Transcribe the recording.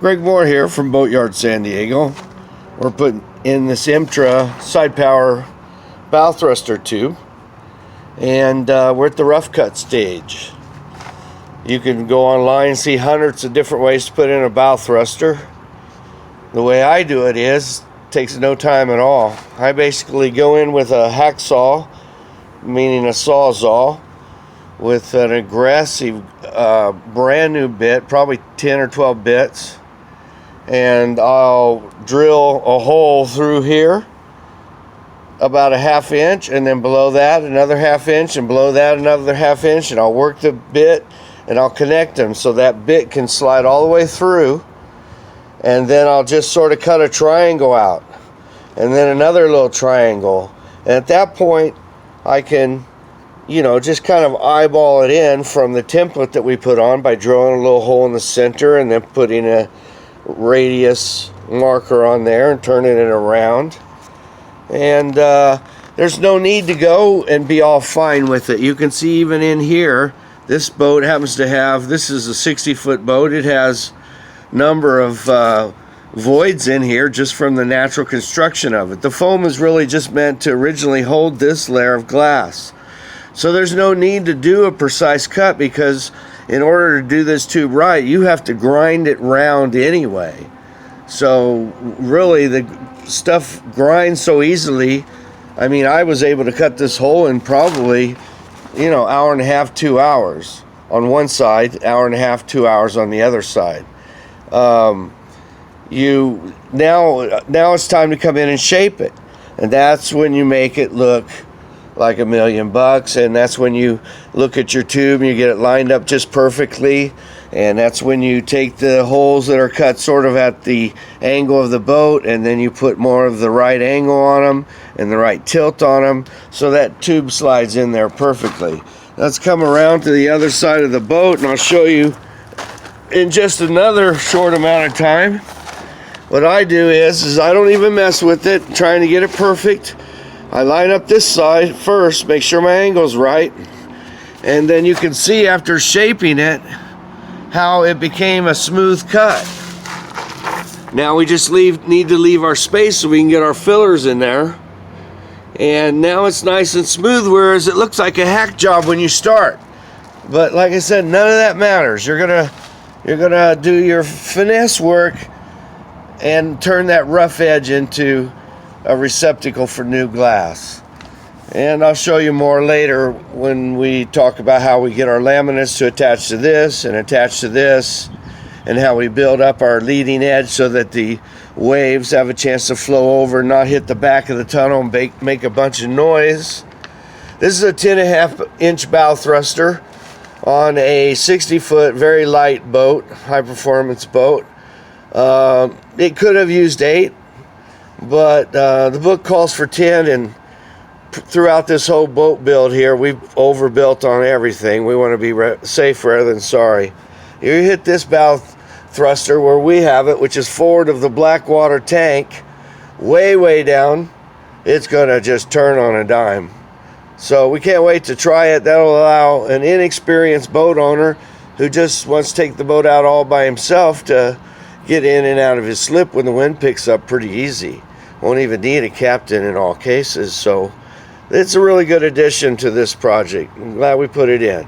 Greg Moore here from Boatyard San Diego. We're putting in this Imtra side power bow thruster tube, and we're at the rough cut stage. You can go online and see hundreds of different ways to put in a bow thruster. The way I do it takes no time at all. I basically go in with a hacksaw, meaning a sawzall, with an aggressive brand new bit, probably 10 or 12 bits, and I'll drill a hole through here about a ½ inch, and then below that another ½ inch, and below that another ½ inch, and I'll work the bit and I'll connect them so that bit can slide all the way through, and then I'll just sort of cut a triangle out and then another little triangle, and at that point I can just kind of eyeball it in from the template that we put on by drilling a little hole in the center and then putting a radius marker on there and turning it around. And there's no need to go and be all fine with it. You can see even in here, this boat happens to have, this is a 60-foot boat. It has a number of voids in here just from the natural construction of it. The foam is really just meant to originally hold this layer of glass. So there's no need to do a precise cut, because in order to do this tube right, you have to grind it round anyway. So really the stuff grinds so easily. I mean, I was able to cut this hole in probably, hour and a half, 2 hours on one side, hour and a half, 2 hours on the other side. Now it's time to come in and shape it, and that's when you make it look like $1 million, and that's when you look at your tube and you get it lined up just perfectly, and that's when you take the holes that are cut sort of at the angle of the boat, and then you put more of the right angle on them and the right tilt on them so that tube slides in there perfectly. Let's come around to the other side of the boat and I'll show you in just another short amount of time. What I do is I don't even mess with it, trying to get it perfect. I line up this side first, make sure my angle's right, and then you can see after shaping it how it became a smooth cut. Now we just need to leave our space so we can get our fillers in there, and now it's nice and smooth, whereas it looks like a hack job when you start. But like I said, none of that matters. You're gonna do your finesse work and turn that rough edge into a receptacle for new glass. And I'll show you more later when we talk about how we get our laminates to attach to this and attach to this, and how we build up our leading edge so that the waves have a chance to flow over and not hit the back of the tunnel and make a bunch of noise. This is a 10.5-inch bow thruster on a 60-foot very light boat, high performance boat. It could have used 8, but the book calls for 10, and throughout this whole boat build here, we've overbuilt on everything. We want to be safe rather than sorry. You hit this bow thruster where we have it, which is forward of the Blackwater tank, way down, it's going to just turn on a dime. So we can't wait to try it. That'll allow an inexperienced boat owner who just wants to take the boat out all by himself to get in and out of his slip when the wind picks up pretty easy. Won't even need a captain in all cases. So it's a really good addition to this project. I'm glad we put it in.